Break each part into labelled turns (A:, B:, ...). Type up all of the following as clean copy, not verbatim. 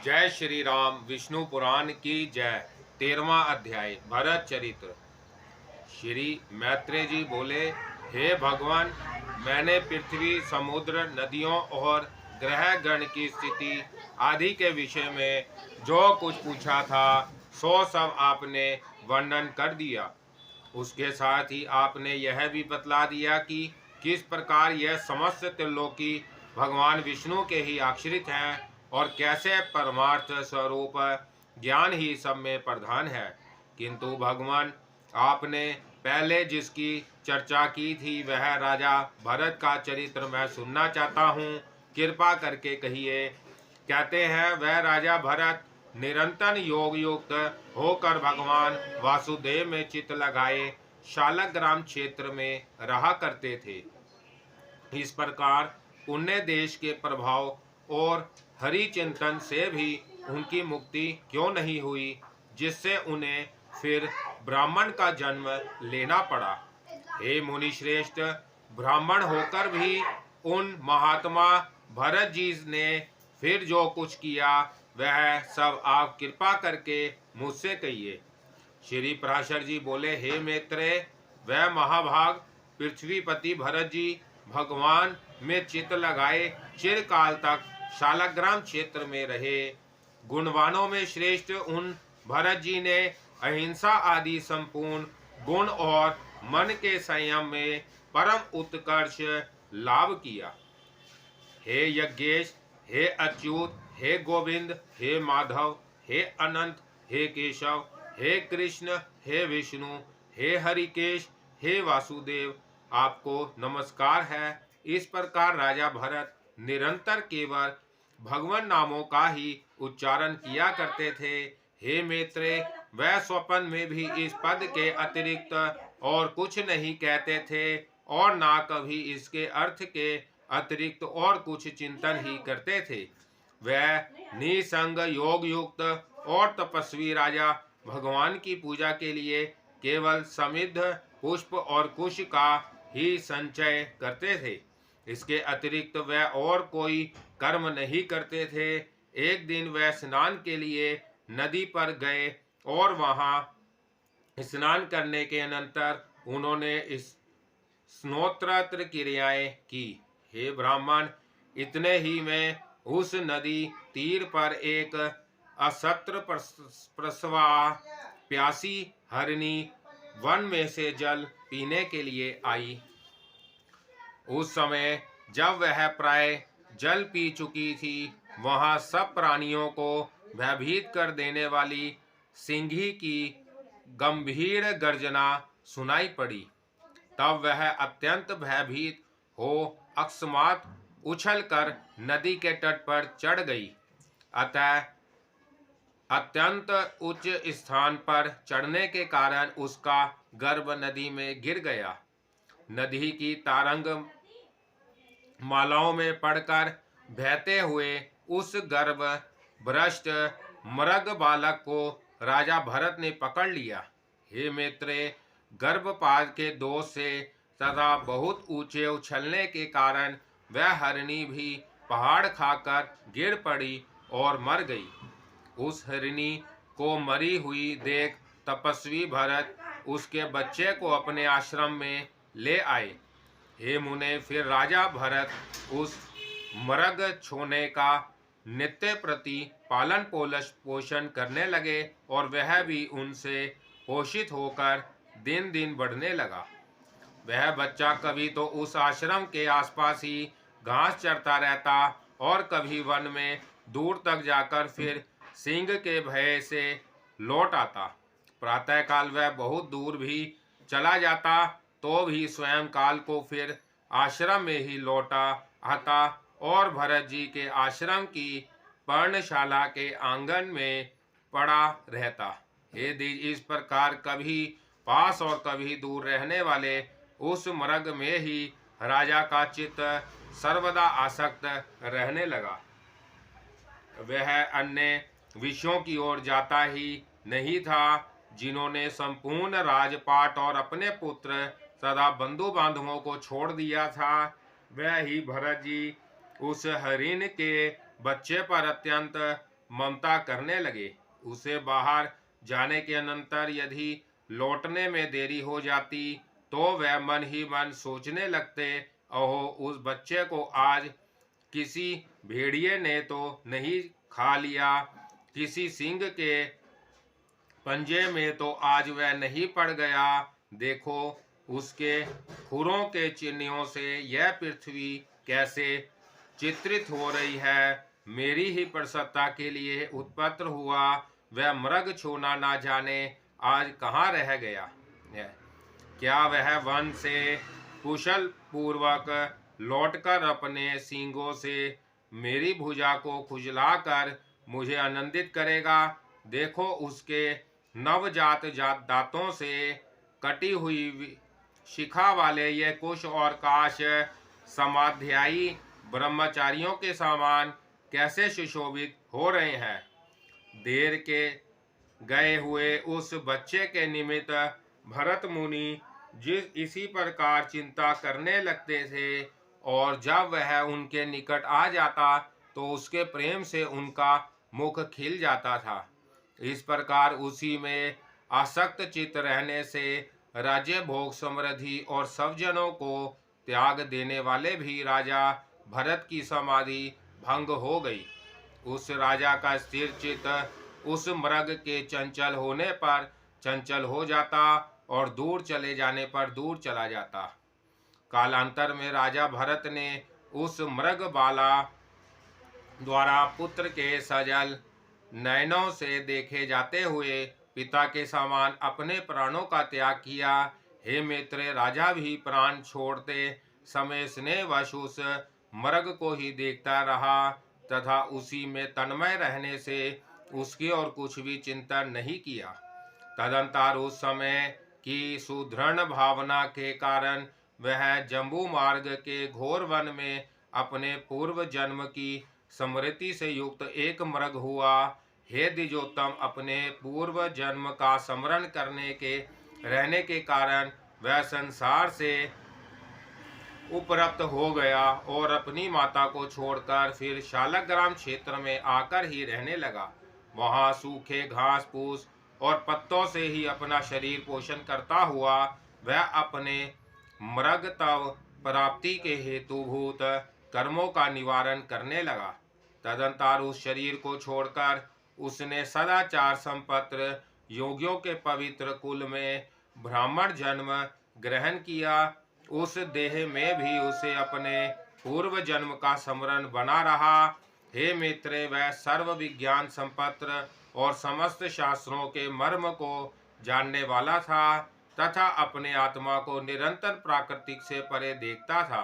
A: जय श्री राम। विष्णु पुराण की जय। 13वां अध्याय भरत चरित्र। श्री मैत्रेय जी बोले, हे भगवान, मैंने पृथ्वी, समुद्र, नदियों और ग्रह गण की स्थिति आदि के विषय में जो कुछ पूछा था सो सब आपने वर्णन कर दिया। उसके साथ ही आपने यह भी बतला दिया कि किस प्रकार यह समस्त त्रिलोकी भगवान विष्णु के ही आश्रित हैं और कैसे परमार्थ स्वरूप ज्ञान ही सब में प्रधान है। किंतु भगवान, आपने पहले जिसकी चर्चा की थी वह राजा भरत का चरित्र मैं सुनना चाहता हूँ। कृपा करके कहिए। कहते हैं वह राजा भरत निरंतर योग युक्त होकर भगवान वासुदेव में चित्त लगाए शालग्राम क्षेत्र में रहा करते थे। इस प्रकार पुण्य देश के प्रभाव और हरि चिंतन से भी उनकी मुक्ति क्यों नहीं हुई, जिससे उन्हें फिर ब्राह्मण का जन्म लेना पड़ा। हे मुनि श्रेष्ठ, ब्राह्मण होकर भी उन महात्मा भरत जी ने फिर जो कुछ किया वह सब आप कृपा करके मुझसे कहिए। श्री पराशर जी बोले, हे मैत्रेय, वह महाभाग पृथ्वीपति भरत जी भगवान में चित्त लगाए चिरकाल तक शालग्राम क्षेत्र में रहे। गुणवानों में श्रेष्ठ उन भरत जी ने अहिंसा आदि संपूर्ण गुण और मन के संयम में परम उत्कर्ष लाभ किया। हे यज्ञेश, हे अच्युत, हे गोविंद, हे माधव, हे अनंत, हे केशव, हे कृष्ण, हे विष्णु, हे हरिकेश, हे वासुदेव, आपको नमस्कार है। इस प्रकार राजा भरत निरंतर केवल भगवान नामों का ही उच्चारण किया करते थे। हे मैत्रेय, वह स्वप्न में भी इस पद के अतिरिक्त और कुछ नहीं कहते थे और ना कभी इसके अर्थ के अतिरिक्त और कुछ चिंतन ही करते थे। वह निसंग योग युक्त और तपस्वी राजा भगवान की पूजा के लिए केवल समिध पुष्प और कुश का ही संचय करते थे। इसके अतिरिक्त वह और कोई कर्म नहीं करते थे। एक दिन वह स्नान के लिए नदी पर गए और वहां स्नान करने के अनंतर उन्होंने इस स्नोत्र क्रियाएं की। हे ब्राह्मण, इतने ही में उस नदी तीर पर एक असत्र प्रसवा प्यासी हरिणी वन में से जल पीने के लिए आई। उस समय जब वह प्राय जल पी चुकी थी, वहां सब प्राणियों को भयभीत कर देने वाली सिंही की गंभीर गर्जना सुनाई पड़ी। तब वह अत्यंत भयभीत हो अकस्मात उछलकर नदी के तट पर चढ़ गई। अतः अत्यंत उच्च स्थान पर चढ़ने के कारण उसका गर्भ नदी में गिर गया। नदी की तारंग मालाओं में पड़कर बहते हुए उस गर्भ भ्रष्ट मृग बालक को राजा भरत ने पकड़ लिया। हे मैत्रेय, गर्भपात के दोष से तथा बहुत ऊंचे उछलने के कारण वह हरिणी भी पहाड़ खाकर गिर पड़ी और मर गई। उस हरिणी को मरी हुई देख तपस्वी भरत उसके बच्चे को अपने आश्रम में ले आए। हे मुने, फिर राजा भरत उस मृग छोने का नित्य प्रति पालन पोषण करने लगे और वह भी उनसे पोषित होकर दिन दिन बढ़ने लगा। वह बच्चा कभी तो उस आश्रम के आसपास ही घास चरता रहता और कभी वन में दूर तक जाकर फिर सिंह के भय से लौट आता। प्रातःकाल वह बहुत दूर भी चला जाता तो भी स्वयं काल को फिर आश्रम में ही लौटा आता और भरत जी के आश्रम की पर्णशाला के आंगन में पड़ा रहता। हे द्विज, इस प्रकार कभी पास और कभी दूर रहने वाले उस मृग में ही राजा का चित्त सर्वदा आसक्त रहने लगा। वह अन्य विषयों की ओर जाता ही नहीं था। जिन्होंने संपूर्ण राजपाट और अपने पुत्र सदा बंधु बांधवों को छोड़ दिया था, वह ही भरत जी उस हरिण के बच्चे पर अत्यंत ममता करने लगे। उसे बाहर जाने के अनंतर यदि लौटने में देरी हो जाती तो वह मन ही मन सोचने लगते, ओहो उस बच्चे को आज किसी भेड़िए ने तो नहीं खा लिया, किसी सिंह के पंजे में तो आज वह नहीं पड़ गया। देखो उसके खुरों के चिन्हों से यह पृथ्वी कैसे चित्रित हो रही है। मेरी ही प्रसन्नता के लिए उत्पन्न हुआ वह मृग छूना ना जाने आज कहाँ रह गया है। क्या वह वन से कुशल पूर्वक लौटकर अपने सींगों से मेरी भुजा को खुजलाकर मुझे आनंदित करेगा। देखो उसके नवजात दांतों से कटी हुई शिखा वाले ये कुश और काश समाध्यायी ब्रह्मचारियों के समान कैसे सुशोभित हो रहे हैं। देर के गए हुए उस बच्चे के निमित्त भरत मुनि इसी प्रकार चिंता करने लगते थे, और जब वह उनके निकट आ जाता तो उसके प्रेम से उनका मुख खिल जाता था। इस प्रकार उसी में आसक्त चित्त रहने से राज्य भोग समृद्धि और सब जनों को त्याग देने वाले भी राजा भरत की समाधि भंग हो गई। उस राजा का स्थिर चित्त उस मृग के चंचल होने पर चंचल हो जाता और दूर चले जाने पर दूर चला जाता। कालांतर में राजा भरत ने उस मृग बाला द्वारा पुत्र के सजल नयनों से देखे जाते हुए पिता के समान अपने प्राणों का त्याग किया। हे मित्र, राजा भी प्राण छोड़ते समय स्नेहवश उस मृग को ही देखता रहा तथा उसी में तन्मय रहने से उसकी और कुछ भी चिंता नहीं किया। तदंतर उस समय की सुदृढ़ भावना के कारण वह जम्बू मार्ग के घोर वन में अपने पूर्व जन्म की स्मृति से युक्त एक मृग हुआ। हे द्विजोत्तम, अपने पूर्व जन्म का स्मरण करने के रहने के कारण वह संसार से उपरक्त हो गया और अपनी माता को छोड़कर फिर शालग्राम क्षेत्र में आकर ही रहने लगा। वहां सूखे घास फूस और पत्तों से ही अपना शरीर पोषण करता हुआ वह अपने मृगत्व प्राप्ति के हेतुभूत कर्मों का निवारण करने लगा। तदंतर उस शरीर को छोड़कर उसने सदाचार संपन्न योगियों के पवित्र कुल में ब्राह्मण जन्म ग्रहण किया। उस देह में भी उसे अपने पूर्व जन्म का स्मरण बना रहा। हे मित्र, वह सर्व विज्ञान संपन्न और समस्त शास्त्रों के मर्म को जानने वाला था तथा अपने आत्मा को निरंतर प्राकृतिक से परे देखता था।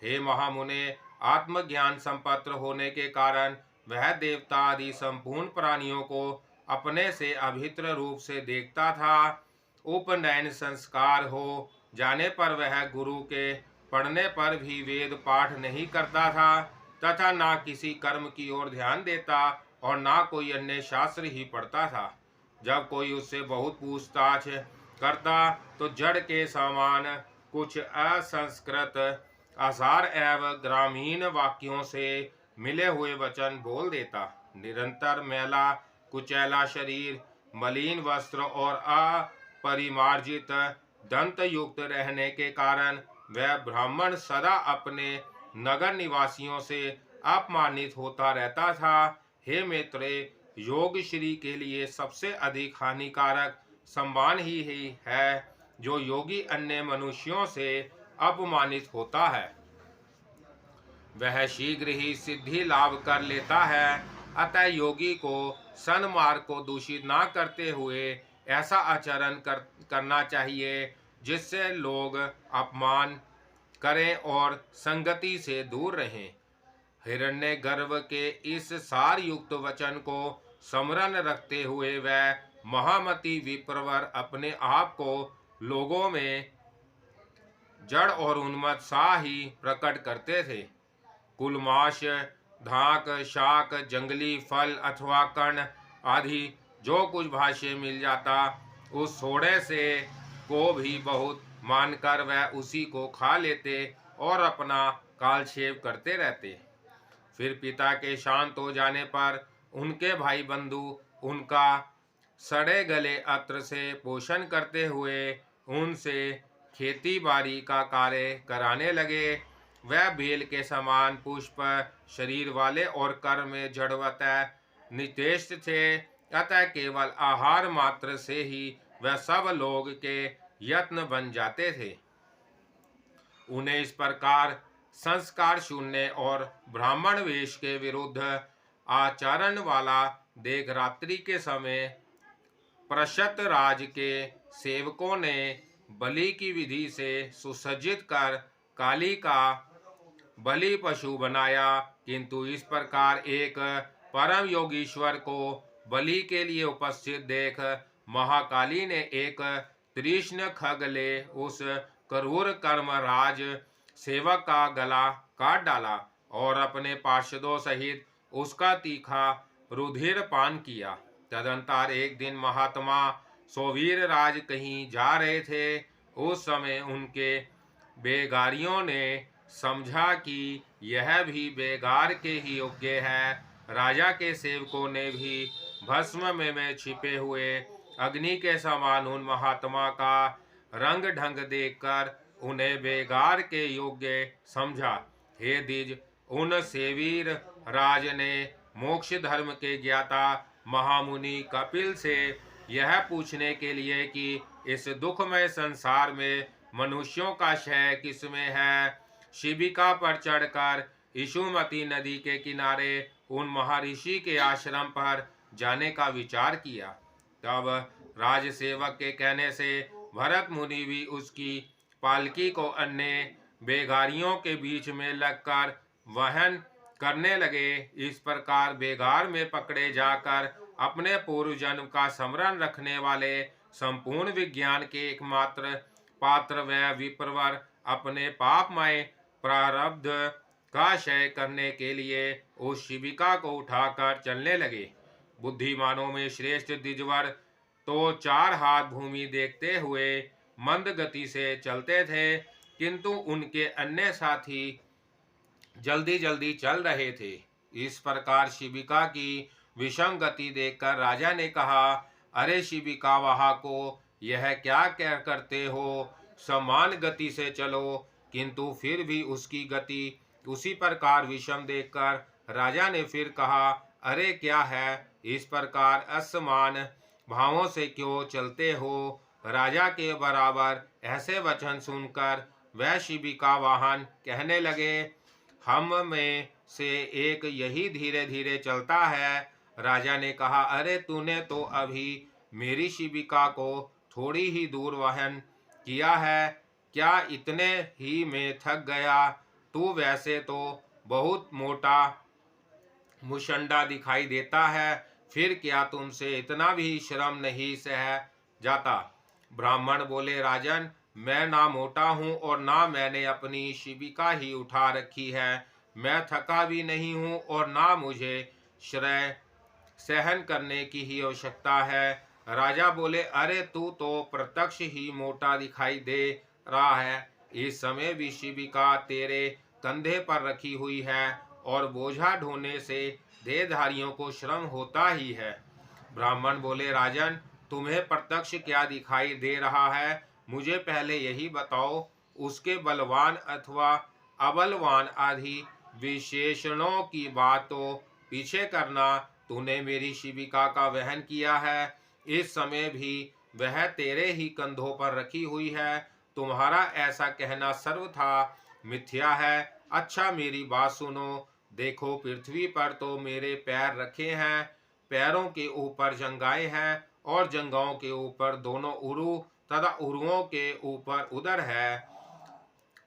A: हे महामुने, आत्मज्ञान संपन्न होने के कारण वह देवता आदि संपूर्ण प्राणियों को अपने से अभिन्न रूप से देखता था। उपनयन संस्कार हो जाने पर वह गुरु के पढ़ने पर भी वेद पाठ नहीं करता था तथा ना किसी कर्म की ओर ध्यान देता और ना कोई अन्य शास्त्र ही पढ़ता था। जब कोई उससे बहुत पूछताछ करता तो जड़ के समान कुछ असंस्कृत आसार एवं ग्रामीण वाक्यों से मिले हुए वचन बोल देता। निरंतर मैला कुचैला शरीर, मलिन वस्त्र और अपरिमार्जित दंत युक्त रहने के कारण वह ब्राह्मण सदा अपने नगर निवासियों से अपमानित होता रहता था। हे मित्र, योग श्री के लिए सबसे अधिक हानिकारक सम्मान ही है जो योगी अन्य मनुष्यों से अपमानित होता है। वह शीघ्र ही सिद्धि लाभ कर लेता है। अतः योगी को सन्मार्ग को दूषित ना करते हुए ऐसा आचरण करना चाहिए जिससे लोग अपमान करें और संगति से दूर रहें। हिरण्यगर्भ के इस सार युक्त वचन को स्मरण रखते हुए वह महामती विप्रवर अपने आप को लोगों में जड़ और उन्मत्त सा ही प्रकट करते थे। कुलमाश, धाक, शाक, जंगली फल अथवा कर्ण आदि जो कुछ भाष्य मिल जाता उस सोडे से को भी बहुत मानकर वह उसी को खा लेते और अपना कालक्षेप करते रहते। फिर पिता के शांत हो जाने पर उनके भाई बंधु उनका सड़े गले अत्र से पोषण करते हुए उनसे खेती बाड़ी का कार्य कराने लगे। वह बेल के समान पुष्प शरीर वाले और कर में जड़वतः नितेष्ट थे, अतः केवल आहार मात्र से ही वह सब लोग के यत्न बन जाते थे। उन्हें इस प्रकार संस्कार शून्य और ब्राह्मण वेश के विरुद्ध आचरण वाला देख रात्रि के समय प्रशत राज के सेवकों ने बलि की विधि से सुसज्जित कर काली का बलि पशु बनाया, किंतु इस प्रकार एक परम योगीश्वर को बलि के लिए उपस्थित देख महाकाली ने एक तीक्ष्ण खग ले उस क्रूर कर्मराज सेवक का गला काट डाला और अपने पार्षदों सहित उसका तीखा रुधिर पान किया। तदंतर एक दिन महात्मा सोवीर राज कहीं जा रहे थे। उस समय उनके बेगारियों ने समझा कि यह भी बेगार के ही योग्य है। राजा के सेवकों ने भी भस्म में छिपे हुए अग्नि के समान उन महात्मा का रंग ढंग देखकर उन्हें बेगार के योग्य समझा। हे द्विज, उन सेवीर राज ने मोक्ष धर्म के ज्ञाता महामुनि कपिल से यह पूछने के लिए कि इस दुखमय संसार में मनुष्यों का शय किसमें है, शिबिका पर चढ़कर यशुमती नदी के किनारे उन महर्षि के आश्रम पर जाने का विचार किया। तब राजसेवक के कहने से भरत मुनि भी उसकी पालकी को अन्य बेगारियों के बीच में लगकर वहन करने लगे। इस प्रकार बेगार में पकड़े जाकर अपने पूर्व जन्म का स्मरण रखने वाले संपूर्ण विज्ञान के एकमात्र पात्र व विप्रवर अपने पापमय प्रारब्ध का क्षय करने के लिए उस शिबिका को उठाकर चलने लगे। बुद्धिमानों में श्रेष्ठ द्विजवर तो 4 हाथ भूमि देखते हुए मंद गति से चलते थे, किंतु उनके अन्य साथी जल्दी जल्दी चल रहे थे। इस प्रकार शिबिका की विषम गति देखकर राजा ने कहा, अरे शिबिका वहा को, यह क्या करते हो? समान गति से चलो। किंतु फिर भी उसकी गति उसी प्रकार विषम देखकर राजा ने फिर कहा, अरे क्या है, इस प्रकार असमान भावों से क्यों चलते हो? राजा के बराबर ऐसे वचन सुनकर वह शिबिका वाहन कहने लगे, हम में से एक यही धीरे धीरे चलता है। राजा ने कहा, अरे तूने तो अभी मेरी शिबिका को थोड़ी ही दूर वहन किया है, क्या इतने ही में थक गया? तू वैसे तो बहुत मोटा मुशंडा दिखाई देता है, फिर क्या तुमसे इतना भी श्रम नहीं सह जाता? ब्राह्मण बोले, राजन, मैं ना मोटा हूँ और ना मैंने अपनी शिबिका ही उठा रखी है। मैं थका भी नहीं हूँ और ना मुझे श्रय सहन करने की ही आवश्यकता है। राजा बोले, अरे तू तो प्रत्यक्ष ही मोटा दिखाई दे रहा है। इस समय भी शिबिका तेरे कंधे पर रखी हुई है और बोझा ढोने से देहधारियों को श्रम होता ही है। ब्राह्मण बोले, राजन, तुम्हें प्रत्यक्ष क्या दिखाई दे रहा है? मुझे पहले यही बताओ। उसके बलवान अथवा अबलवान आदि विशेषणों की बात तो पीछे करना, तूने मेरी शिबिका का वहन किया है। इस समय भी वह तेरे ही कंधों पर रखी हुई है। तुम्हारा ऐसा कहना सर्वथा मिथ्या है। अच्छा, मेरी बात सुनो। देखो, पृथ्वी पर तो मेरे पैर रखे हैं, पैरों के ऊपर जंगाएं हैं और जंगाओं के ऊपर दोनों उरु तथा उरुओं के ऊपर उदर है।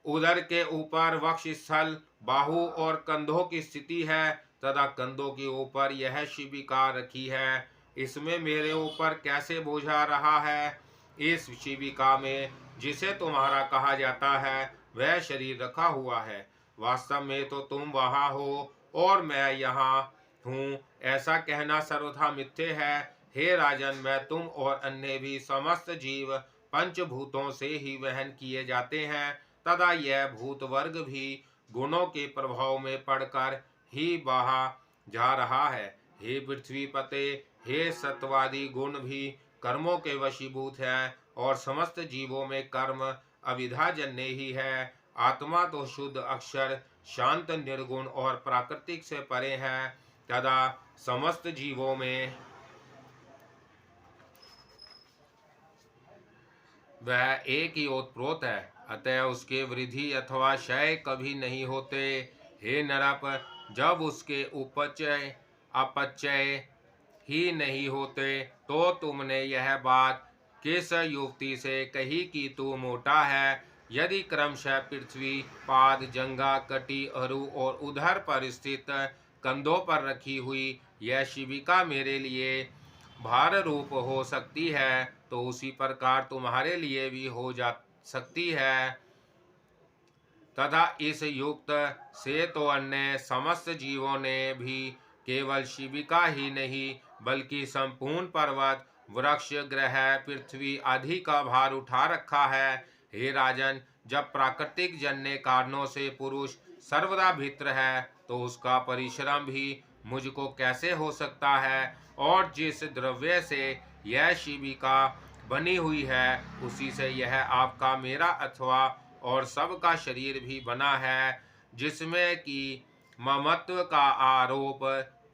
A: उदर के ऊपर वक्षस्थल, बाहु और कंधों की स्थिति है तथा कंधों के ऊपर यह शिबिका रखी है। इसमें मेरे ऊपर कैसे बोझा रहा है? इस शिबिका में जिसे तुम्हारा कहा जाता है वह शरीर रखा हुआ है। वास्तव में तो तुम वहाँ हो और मैं यहाँ हूँ, ऐसा कहना सर्वथा मिथ्य है। हे राजन, मैं तुम और अन्य भी समस्त जीव पंचभूतों से ही वहन किए जाते हैं तथा यह भूत वर्ग भी गुणों के प्रभाव में पड़कर ही बहा जा रहा है। हे पृथ्वीपते, हे सत्वादी गुण भी कर्मों के वशीभूत हैं और समस्त जीवों में कर्म अविद्याजन्य ही है। आत्मा तो शुद्ध अक्षर शांत निर्गुण और प्राकृतिक से परे है, तथा समस्त जीवों में वह एक ही ओतप्रोत है, अतः उसके वृद्धि अथवा क्षय कभी नहीं होते। हे नरप, जब उसके उपचय अपचय ही नहीं होते तो तुमने यह बात किस युक्ति से कही कि तू मोटा है? यदि क्रमशः पृथ्वी, पाद, जंगा, कटी, अरु और उधर पर स्थित कंधों पर रखी हुई यह शिविका मेरे लिए भार रूप हो सकती है, तो उसी प्रकार तुम्हारे लिए भी हो जा सकती है। तथा इस युक्त से तो अन्य समस्त जीवों ने भी केवल शिविका ही नहीं बल्कि संपूर्ण पर्वत, वृक्ष, ग्रह, पृथ्वी आदि का भार उठा रखा है। हे राजन, जब प्राकृतिक जन्य कारणों से पुरुष सर्वदा भित्र है तो उसका परिश्रम भी मुझको कैसे हो सकता है? और जिस द्रव्य से यह शिविका बनी हुई है उसी से यह आपका, मेरा अथवा और सबका शरीर भी बना है, जिसमें कि ममत्व का आरोप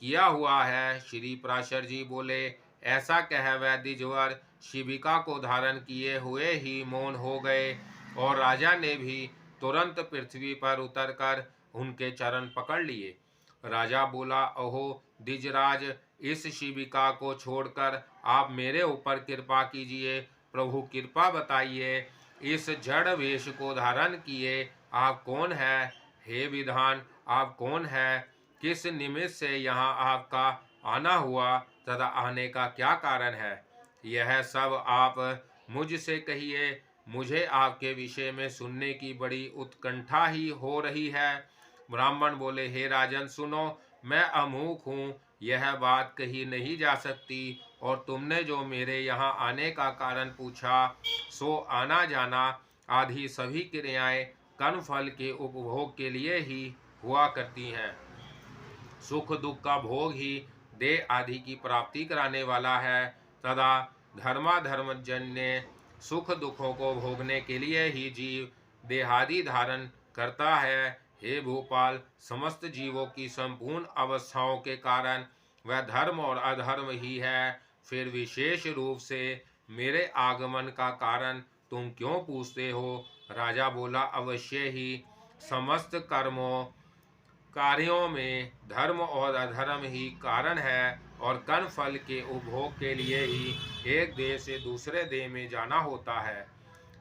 A: किया हुआ है। श्री पराशर जी बोले, ऐसा कह वह द्विजवर शिविका को धारण किए हुए ही मौन हो गए और राजा ने भी तुरंत पृथ्वी पर उतरकर उनके चरण पकड़ लिए। राजा बोला, अहो द्विजराज, इस शिविका को छोड़कर आप मेरे ऊपर कृपा कीजिए। प्रभु कृपा बताइए, इस जड़ वेश को धारण किए आप कौन है? हे विधान, आप कौन है? किस निमित्त से यहाँ आपका आना हुआ तथा आने का क्या कारण है? यह सब आप मुझसे कहिए। मुझे आपके विषय में सुनने की बड़ी उत्कंठा ही हो रही है। ब्राह्मण बोले, हे राजन सुनो, मैं अमूक हूँ, यह बात कही नहीं जा सकती, और तुमने जो मेरे यहाँ आने का कारण पूछा सो आना जाना आदि सभी क्रियाएं कर्म फल के उपभोग के लिए ही हुआ करती हैं। सुख दुख का भोग ही देह आदि की प्राप्ति कराने वाला है, तथा धर्माधर्मजन्य सुख दुखों को भोगने के लिए ही जीव देहादि धारण करता है। हे भूपाल, समस्त जीवों की संपूर्ण अवस्थाओं के कारण वह धर्म और अधर्म ही है। फिर विशेष रूप से मेरे आगमन का कारण तुम क्यों पूछते हो? राजा बोला, अवश्य ही समस्त कर्मों कार्यों में धर्म और अधर्म ही कारण है, और कर्म फल के उपभोग के लिए ही एक देह से दूसरे देह में जाना होता है।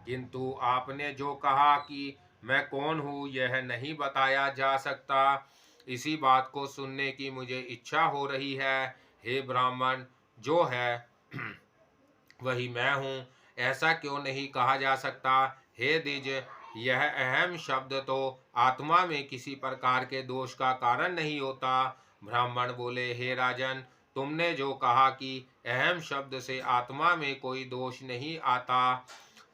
A: किंतु आपने जो कहा कि मैं कौन हूँ यह नहीं बताया जा सकता, इसी बात को सुनने की मुझे इच्छा हो रही है। हे ब्राह्मण, जो है वही मैं हूँ, ऐसा क्यों नहीं कहा जा सकता? हे द्विज, यह अहम शब्द तो आत्मा में किसी प्रकार के दोष का कारण नहीं होता। ब्राह्मण बोले, हे राजन, तुमने जो कहा कि अहम शब्द से आत्मा में कोई दोष नहीं आता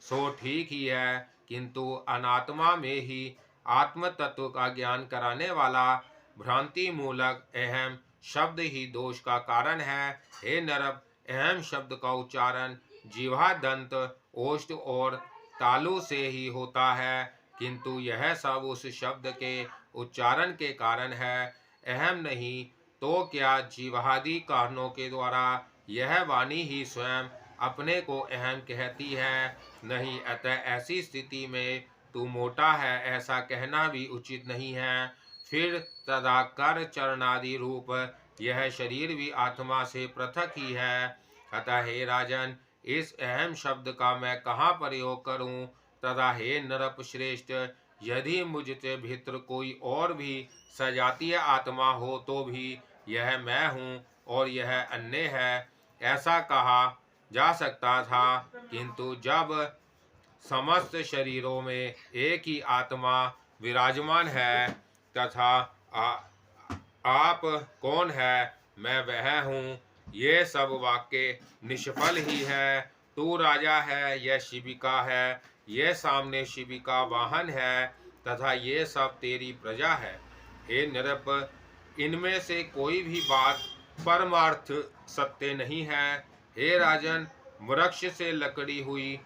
A: सो ठीक ही है, किंतु अनात्मा में ही आत्म तत्व का ज्ञान कराने वाला भ्रांति मूलक अहम शब्द ही दोष का कारण है। हे नरप, अहम शब्द का उच्चारण जिह्वा, दंत, ओष्ठ और तालु से ही होता है, किंतु यह सब उस शब्द के उच्चारण के कारण है, अहम नहीं। तो क्या जिह्वादि कारणों के द्वारा यह वाणी ही स्वयं अपने को अहम कहती है? नहीं, अतः ऐसी स्थिति में तू मोटा है ऐसा कहना भी उचित नहीं है। फिर तदा कर चरणादि रूप यह शरीर भी आत्मा से पृथक ही है। अतः हे राजन, इस अहम शब्द का मैं कहाँ प्रयोग करूं? तथा हे नरप श्रेष्ठ, यदि मुझसे भीतर कोई और भी सजातीय आत्मा हो तो भी यह मैं हूँ और यह अन्य है ऐसा कहा जा सकता था, किंतु जब समस्त शरीरों में एक ही आत्मा विराजमान है तथा आप कौन है, मैं वह हूँ, ये सब वाक्य निष्फल ही है। तू राजा है, यह शिविका है, ये सामने शिविका वाहन है, तथा ये सब तेरी प्रजा है। हे नृप, इनमें से कोई भी बात परमार्थ सत्य नहीं है। हे राजन, वृक्ष से लकड़ी हुई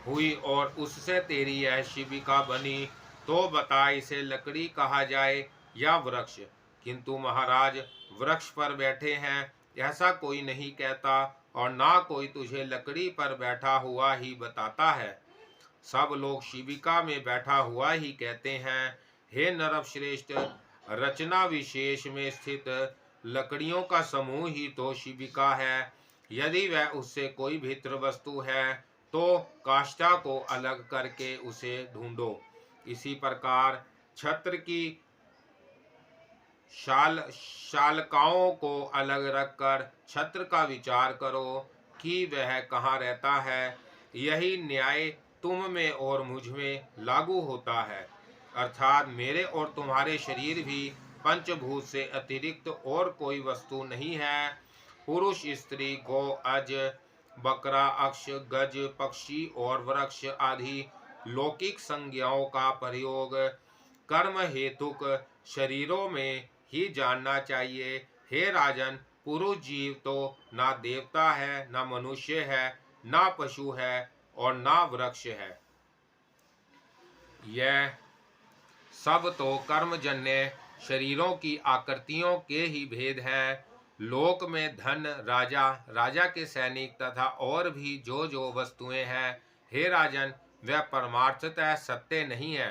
A: हुई और उससे तेरी यह शिविका बनी, तो बता इसे लकड़ी कहा जाए या वृक्ष? किंतु महाराज, वृक्ष पर बैठे हैं ऐसा कोई नहीं कहता, और ना कोई तुझे लकड़ी पर बैठा हुआ ही बताता है। सब लोग शिविका में बैठा हुआ ही कहते हैं। हे नरव श्रेष्ठ, रचना विशेष में स्थित लकड़ियों का समूह ही तो शिविका है। यदि वह उससे कोई भीतर वस्तु है तो काष्ठा को अलग करके उसे ढूंढो। इसी प्रकार छत्र की शालकाओं को अलग रखकर छत्र का विचार करो कि वह कहाँ रहता है। यही न्याय तुम में और मुझ में लागू होता है। अर्थात मेरे और तुम्हारे शरीर भी पंचभूत से अतिरिक्त और कोई वस्तु नहीं है। पुरुष, स्त्री, गौ, अज, बकरा, अक्ष, गज, पक्षी और वृक्ष आदि लौकिक संज्ञाओं का प्रयोग कर्म हेतुक शरीरों में ही जानना चाहिए। हे राजन, पुरुष जीव तो ना देवता है, ना मनुष्य है, ना पशु है और ना वृक्ष है। यह सब तो कर्मजन्य शरीरों की आकृतियों के ही भेद हैं। लोक में धन, राजा, राजा के सैनिक तथा और भी जो वस्तुएं हैं, हे राजन, वह परमार्थतः सत्य नहीं है,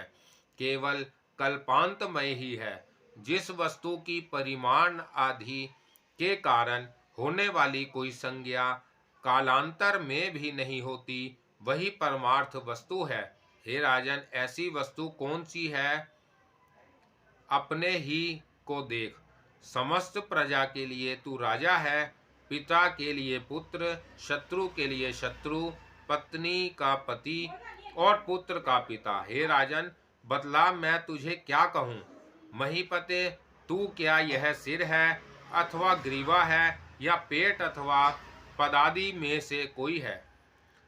A: केवल कल्पांतमय ही है। जिस वस्तु की परिमाण आदि के कारण होने वाली कोई संज्ञा कालांतर में भी नहीं होती, वही परमार्थ वस्तु है। हे राजन, ऐसी वस्तु कौन सी है? अपने ही को देख। समस्त प्रजा के लिए तू राजा है, पिता के लिए पुत्र, शत्रु के लिए शत्रु, पत्नी का पति और पुत्र का पिता। हे राजन, बतला मैं तुझे क्या कहूँ? महीपते, तू क्या यह सिर है अथवा ग्रीवा है, या पेट अथवा पदादि में से कोई है?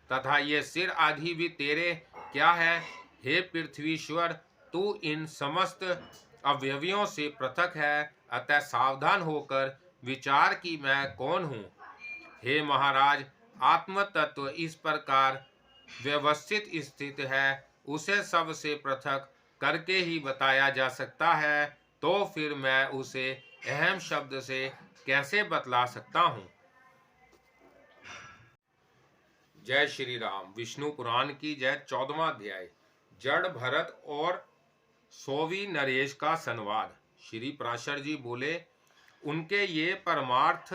A: तथा ये सिर आदि भी तेरे क्या है? हे पृथ्वीश्वर, तू इन समस्त अवयवियों से पृथक है, अतः सावधान होकर विचार कि मैं कौन हूँ। हे महाराज, आत्म तत्व इस प्रकार व्यवस्थित स्थित है, उसे सबसे पृथक करके ही बताया जा सकता है, तो फिर मैं उसे अहम शब्द से कैसे बतला सकता हूँ? जय श्री राम। विष्णु पुराण की जय। 14वां अध्याय, जड़ भरत और सोवी नरेश का संवाद। श्री पराशर जी बोले, उनके ये परमार्थ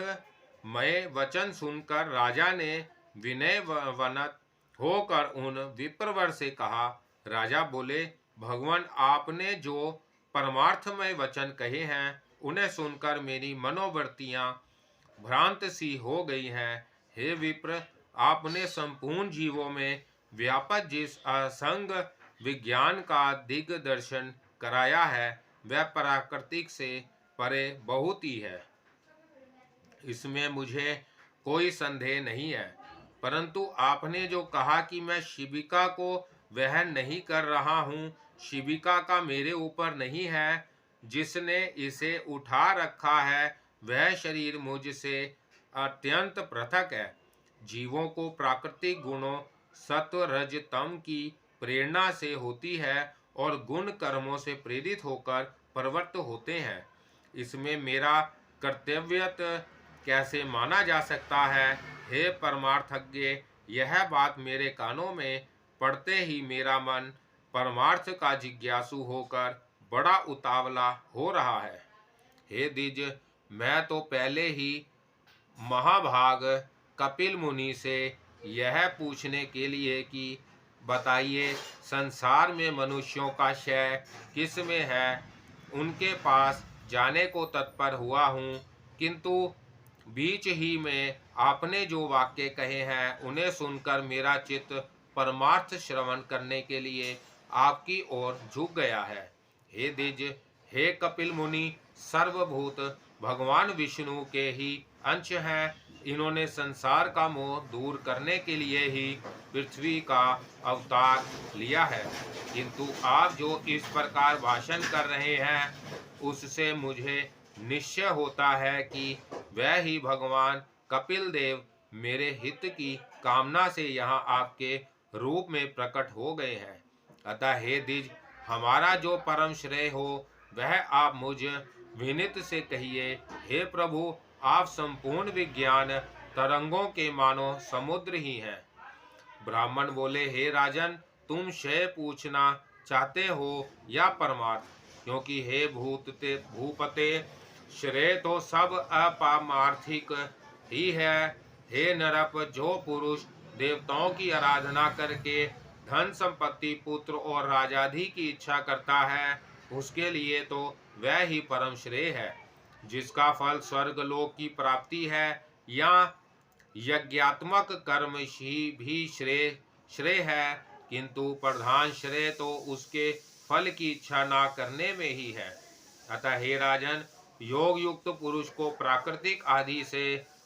A: मय वचन सुनकर राजा ने विनयवनत होकर उन विप्रवर से कहा। राजा बोले, भगवान, आपने जो परमार्थमय वचन कहे हैं उन्हें सुनकर मेरी मनोवृत्तियां भ्रांत सी हो गई हैं। हे विप्र, आपने संपूर्ण जीवों में व्यापक जिस असंग विज्ञान का दिग्दर्शन कराया है, वह प्राकृतिक से परे बहुत ही है, इसमें मुझे कोई संदेह नहीं है। परंतु आपने जो कहा कि मैं शिविका को वहन नहीं कर रहा हूँ, शिविका का मेरे ऊपर नहीं है, जिसने इसे उठा रखा है वह शरीर मुझसे अत्यंत पृथक है। जीवों को प्राकृतिक गुणों सत्व रज तम की प्रेरणा से होती है और गुण कर्मों से प्रेरित होकर प्रवृत्त होते हैं। इसमें मेरा कर्तव्यत कैसे माना जा सकता है? हे परमार्थज्ञ, यह बात मेरे कानों में पड़ते ही मेरा मन परमार्थ का जिज्ञासु होकर बड़ा उतावला हो रहा है। हे द्विज, मैं तो पहले ही महाभाग कपिल मुनि से यह पूछने के लिए कि बताइए, संसार में मनुष्यों का क्षय किस में है, उनके पास जाने को तत्पर हुआ हूँ, किंतु बीच ही में आपने जो वाक्य कहे हैं उन्हें सुनकर मेरा चित्त परमार्थ श्रवण करने के लिए आपकी ओर झुक गया है। हे द्विज, हे कपिल मुनि, सर्वभूत भगवान विष्णु के ही अंश हैं। इन्होंने संसार का मोह दूर करने के लिए ही पृथ्वी का अवतार लिया है, किंतु आप जो इस प्रकार भाषण कर रहे हैं उससे मुझे निश्चय होता है कि वह ही भगवान कपिल देव मेरे हित की कामना से यहाँ आपके रूप में प्रकट हो गए हैं। अतः हे द्विज, हमारा जो परम श्रेय हो वह आप मुझ विनीत से कहिए। हे प्रभु, आप संपूर्ण विज्ञान तरंगों के मानो समुद्र ही हैं। ब्राह्मण बोले, हे राजन, तुम श्रेय पूछना चाहते हो या परमार्थ? क्योंकि हे भूपते, श्रेय तो सब अपामार्थिक ही है। हे नरप, जो पुरुष देवताओं की आराधना करके धन संपत्ति पुत्र और राजाधि की इच्छा करता है, उसके लिए तो वह ही परम श्रेय है, जिसका फल स्वर्ग लोक की प्राप्ति है, या यज्ञात्मक कर्म ही भी श्रेय है। किंतु प्रधान श्रेय तो उसके फल की इच्छा ना करने में ही है। अतः हे राजन, योग युक्त पुरुष को प्राकृतिक आदि से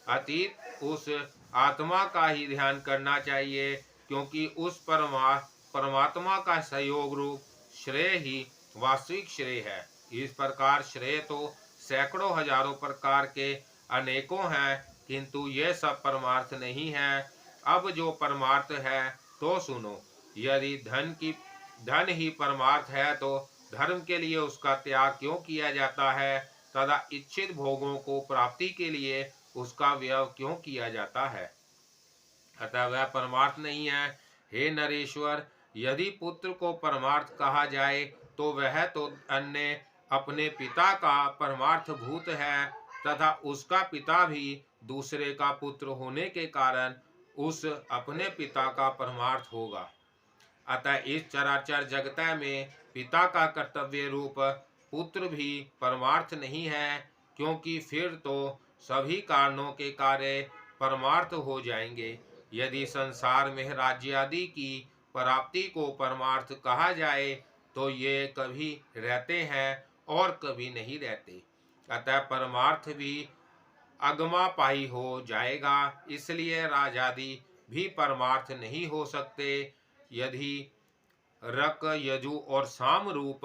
A: अतीत उस आत्मा का ही ध्यान करना चाहिए, क्योंकि उस परमात्मा का सहयोग रूप श्रेय ही वास्तविक श्रेय है। इस प्रकार श्रेय तो सैकड़ों हजारों प्रकार के अनेकों हैं, किंतु ये सब परमार्थ नहीं है। अब जो परमार्थ है तो सुनो। यदि धन ही परमार्थ है, तो धर्म के लिए उसका त्याग क्यों किया जाता है, तथा इच्छित भोगों को प्राप्ति के लिए उसका व्यय क्यों किया जाता है? अतः वह परमार्थ नहीं है। हे नरेश्वर, यदि पुत्र को परमार्थ कहा जाए तो वह तो अन्य अपने पिता का परमार्थ भूत है, तथा उसका पिता भी दूसरे का पुत्र होने के कारण उस अपने पिता का परमार्थ होगा। अतः इस चराचर जगत में पिता का कर्तव्य रूप पुत्र भी परमार्थ नहीं है, क्योंकि फिर तो सभी कारणों के कार्य परमार्थ हो जाएंगे। यदि संसार में राज्य आदि की प्राप्ति को परमार्थ कहा जाए तो ये कभी रहते हैं और कभी नहीं रहते। अतः परमार्थ भी अगमापाई हो जाएगा। इसलिए राजादि भी परमार्थ नहीं हो सकते। यदि रक यजु और साम रूप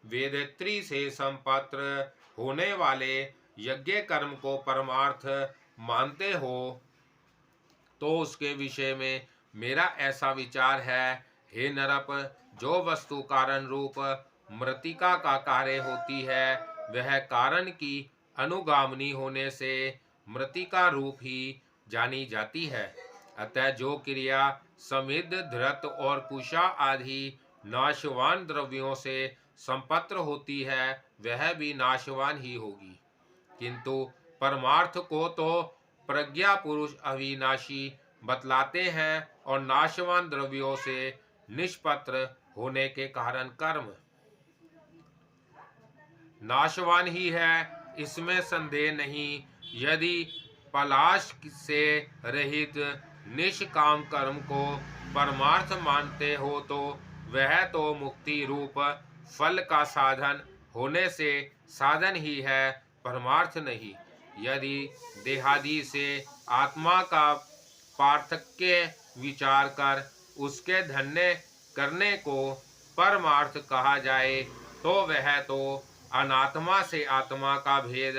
A: वेदत्री से संपत्र होने वाले यज्ञ कर्म को परमार्थ मानते हो तो उसके विषय में मेरा ऐसा विचार है। हे नरप, जो वस्तु कारण रूप मृतिका का कार्य होती है, वह कारण की अनुगामनी होने से मृतिका रूप ही जानी जाती है। अतः जो क्रिया समिध, धृत और कुशा आदि नाशवान द्रव्यों से संपत्र होती है, वह भी नाशवान ही होगी। किंतु परमार्थ को तो प्रज्ञा पुरुष अविनाशी बतलाते हैं, और नाशवान द्रव्यों से निष्पत्र होने के कारण कर्म नाशवान ही है, इसमें संदेह नहीं। यदि पलाश से रहित निष्काम कर्म को परमार्थ मानते हो तो वह तो मुक्ति रूप फल का साधन होने से साधन ही है, परमार्थ नहीं। यदि देहादि से आत्मा का पार्थक्य विचार कर उसके धन्य करने को परमार्थ कहा जाए तो वह तो अनात्मा से आत्मा का भेद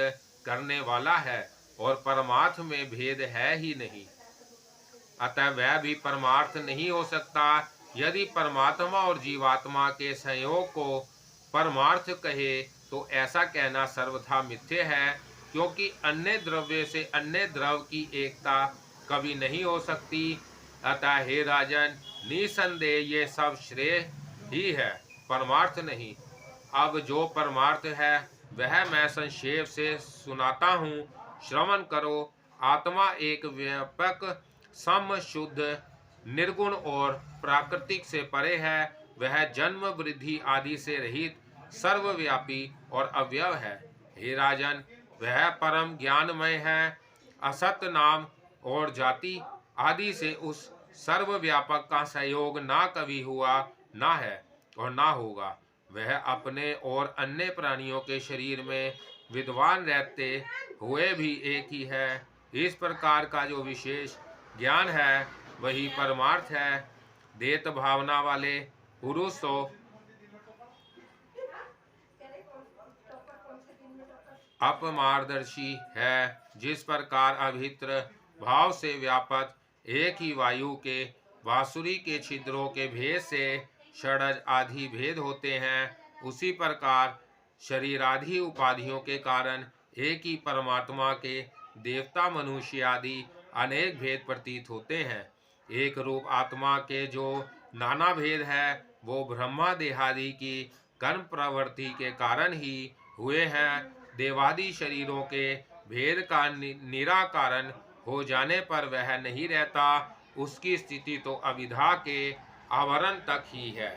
A: करने वाला है, और परमार्थ में भेद है ही नहीं। अतः वह भी परमार्थ नहीं हो सकता। यदि परमात्मा और जीवात्मा के संयोग को परमार्थ कहे तो ऐसा कहना सर्वथा मिथ्य है, क्योंकि अन्य द्रव्य से अन्य द्रव की एकता कभी नहीं हो सकती। अतः हे राजन, निसंदेह ये सब श्रेय ही है, परमार्थ नहीं। अब जो परमार्थ है वह मैं संक्षेप से सुनाता हूँ, श्रवण करो। आत्मा एक व्यापक, सम, शुद्ध, निर्गुण और प्राकृतिक से परे है। वह जन्म, वृद्धि आदि से रहित, सर्वव्यापी और अव्यय है। हे राजन, वह परम ज्ञानमय है। असत, नाम और जाति आदि से उस सर्वव्यापक का सहयोग ना कभी हुआ, ना है और ना होगा। वह अपने और अन्य प्राणियों के शरीर में विद्वान रहते हुए भी एक ही है। इस प्रकार का जो विशेष ज्ञान है वही परमार्थ है। देत भावना वाले पुरुष तो अपमार्गदर्शी है। जिस प्रकार अभित्र भाव से व्यापक एक ही वायु के बांसुरी के छिद्रों के भेद से षडज आदि भेद होते हैं, उसी प्रकार शरीरादि उपाधियों के कारण एक ही परमात्मा के देवता मनुष्य आदि अनेक भेद प्रतीत होते हैं। एक रूप आत्मा के जो नाना भेद है वो ब्रह्मा देहादि की कर्म प्रवृत्ति के कारण ही हुए हैं। देवादि शरीरों के भेद का निराकरण हो जाने पर वह नहीं रहता, उसकी स्थिति तो अविद्या के आवरण तक ही है।